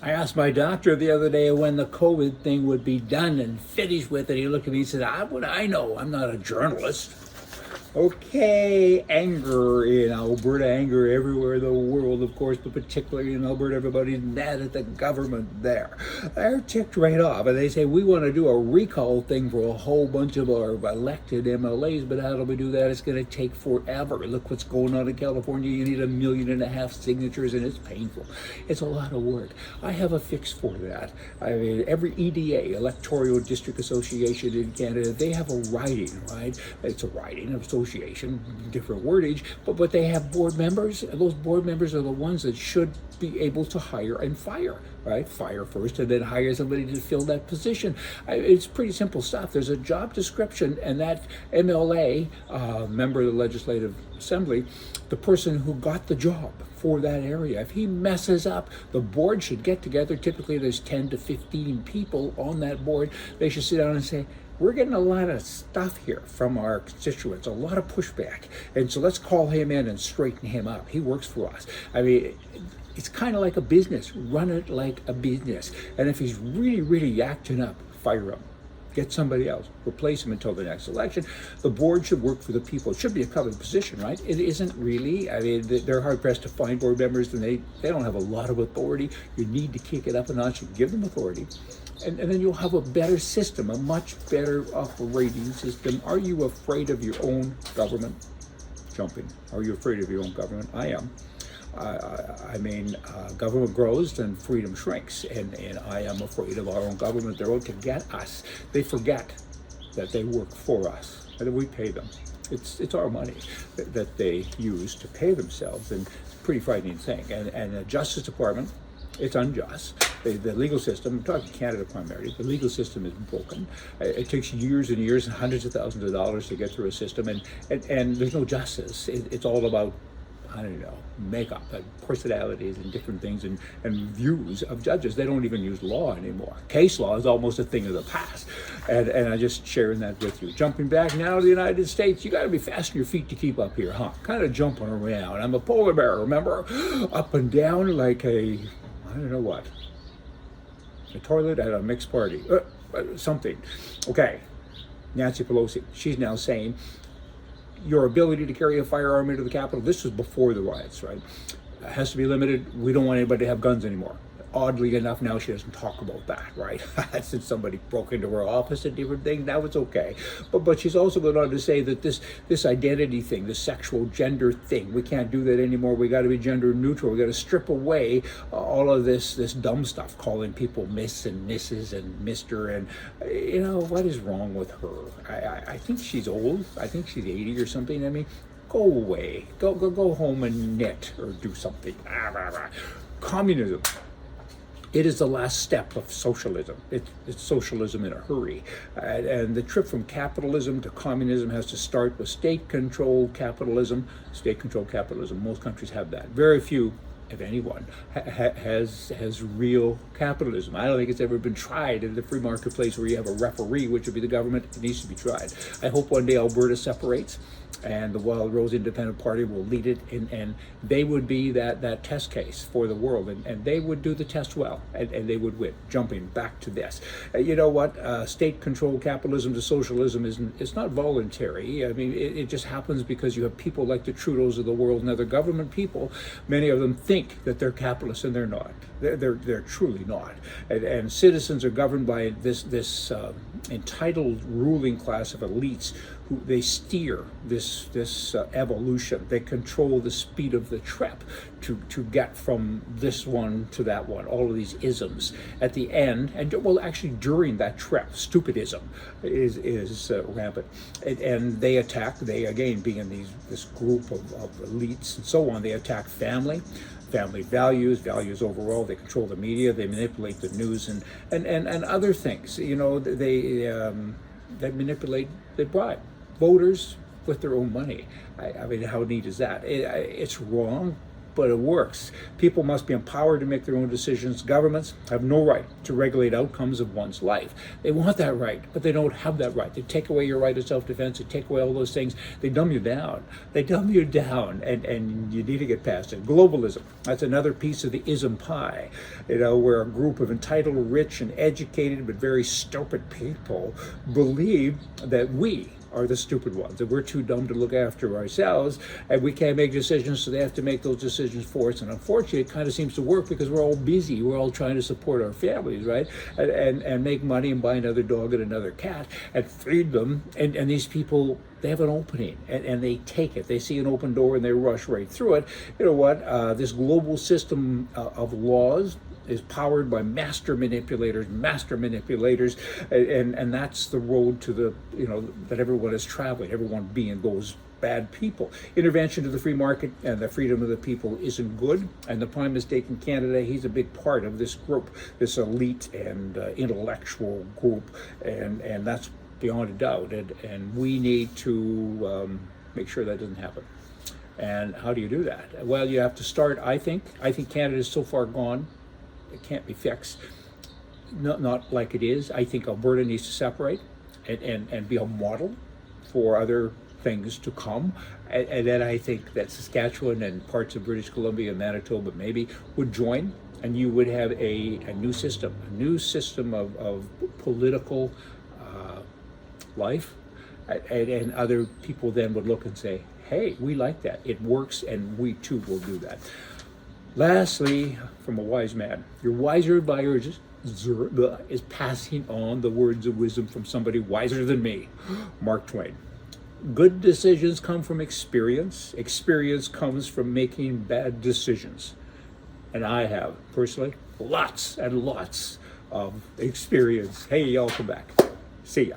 I asked my doctor the other day when the COVID thing would be done and finished with it. He looked at me and said, "Ah, what do I know? I'm not a journalist." Okay, anger in Alberta, anger everywhere in the world, of course, but particularly in Alberta, everybody's mad at the government there. They're ticked right off, and they say, we want to do a recall thing for a whole bunch of our elected MLAs, but how do we do that? It's going to take forever. Look what's going on in California. You need 1.5 million signatures, and it's painful. It's a lot of work. I have a fix for that. I mean, every EDA, Electoral District Association in Canada, they have a writing, right? It's a writing of association, different wordage, but they have board members, and those board members are the ones that should be able to hire and fire, right? Fire first and then hire somebody to fill that position. It's pretty simple stuff. There's a job description, and that MLA, member of the Legislative Assembly, the person who got the job for that area, if he messes up, the board should get together. Typically there's 10 to 15 people on that board. They should sit down and say, we're getting a lot of stuff here from our constituents, a lot of pushback. And so let's call him in and straighten him up. He works for us. I mean, it's kind of like a business. Run it like a business. And if he's really, really acting up, fire him. Get somebody else, replace him until the next election. The board should work for the people. It should be a coveted position, right? It isn't really. I mean, they're hard pressed to find board members, and they don't have a lot of authority. You need to kick it up a notch and give them authority. And then you'll have a better system, a much better operating system. Are you afraid of your own government? Jumping. Are you afraid of your own government? I am. I mean, government grows and freedom shrinks, and I am afraid of our own government. They're out to get us. They forget that they work for us and that we pay them. It's our money that they use to pay themselves, and it's a pretty frightening thing. And the Justice Department, it's unjust. The legal system, I'm talking Canada primarily, the legal system is broken. It takes years and years and hundreds of thousands of dollars to get through a system, and there's no justice. It's all about, I don't know, makeup and personalities and different things and views of judges. They don't even use law anymore. Case law is almost a thing of the past. And I'm just sharing that with you. Jumping back now to the United States, you got to be fast on your feet to keep up here, huh? Kind of jumping around. I'm a polar bear, remember? Up and down like a, I don't know what. A toilet at a mixed party. Something. Okay. Nancy Pelosi, she's now saying, your ability to carry a firearm into the Capitol, this was before the riots, right? Has to be limited. We don't want anybody to have guns anymore. Oddly enough, now she doesn't talk about that, right? Since somebody broke into her office and different things, now it's okay. But she's also going on to say that this identity thing, this sexual gender thing, we can't do that anymore. We got to be gender neutral. We got to strip away all of this dumb stuff, calling people Miss and Mrs. and Mr. And you know, what is wrong with her? I think she's old. I think she's 80 or something. I mean, go away. Go home and knit or do something. Communism. It is the last step of socialism. It's socialism in a hurry. And the trip from capitalism to communism has to start with state-controlled capitalism. State-controlled capitalism, most countries have that. Very few, if anyone, has real capitalism. I don't think it's ever been tried in the free marketplace where you have a referee, which would be the government. It needs to be tried. I hope one day Alberta separates and the Wild Rose Independent Party will lead it, and they would be that test case for the world, and they would do the test well, and they would win. Jumping back to this, you know what? State-controlled capitalism to socialism it's not voluntary. I mean, it just happens because you have people like the Trudeaus of the world and other government people. Many of them think that they're capitalists, and they're not. They're truly not. And citizens are governed by this entitled ruling class of elites who they steer this evolution. They control the speed of the trip to get from this one to that one. All of these isms at the end, and well, actually during that trip, stupidism is rampant, and they attack. They again, being this group of elites and so on, they attack family values overall. They control the media, they manipulate the news and other things. You know, they manipulate, they bribe voters with their own money. I mean, how neat is that? It's wrong, but it works. People must be empowered to make their own decisions. Governments have no right to regulate outcomes of one's life. They want that right, but they don't have that right. They take away your right of self-defense. They take away all those things. They dumb you down. They dumb you down, and you need to get past it. Globalism, that's another piece of the ism pie, where a group of entitled, rich, and educated, but very stupid people believe that we are the stupid ones, that we're too dumb to look after ourselves, and we can't make decisions, so they have to make those decisions for us. And unfortunately, it kind of seems to work because we're all busy. We're all trying to support our families, right? And make money and buy another dog and another cat and feed them. And these people, they have an opening and they take it. They see an open door and they rush right through it. You know what? This global system of laws is powered by master manipulators, and that's the road to the, that everyone is traveling, everyone being those bad people. Intervention to the free market and the freedom of the people isn't good, and the Prime Minister in Canada, he's a big part of this group, this elite and intellectual group, and that's beyond a doubt, and we need to make sure that doesn't happen. And how do you do that? Well, you have to start, I think Canada is so far gone, it can't be fixed. Not like it is. I think Alberta needs to separate and be a model for other things to come. And then I think that Saskatchewan and parts of British Columbia and Manitoba maybe would join, and you would have a new system of political life. And other people then would look and say, hey, we like that. It works, and we too will do that. Lastly, from a wise man, your wiser advisor is passing on the words of wisdom from somebody wiser than me, Mark Twain. Good decisions come from experience. Experience comes from making bad decisions. And I have, personally, lots and lots of experience. Hey, y'all, come back. See ya.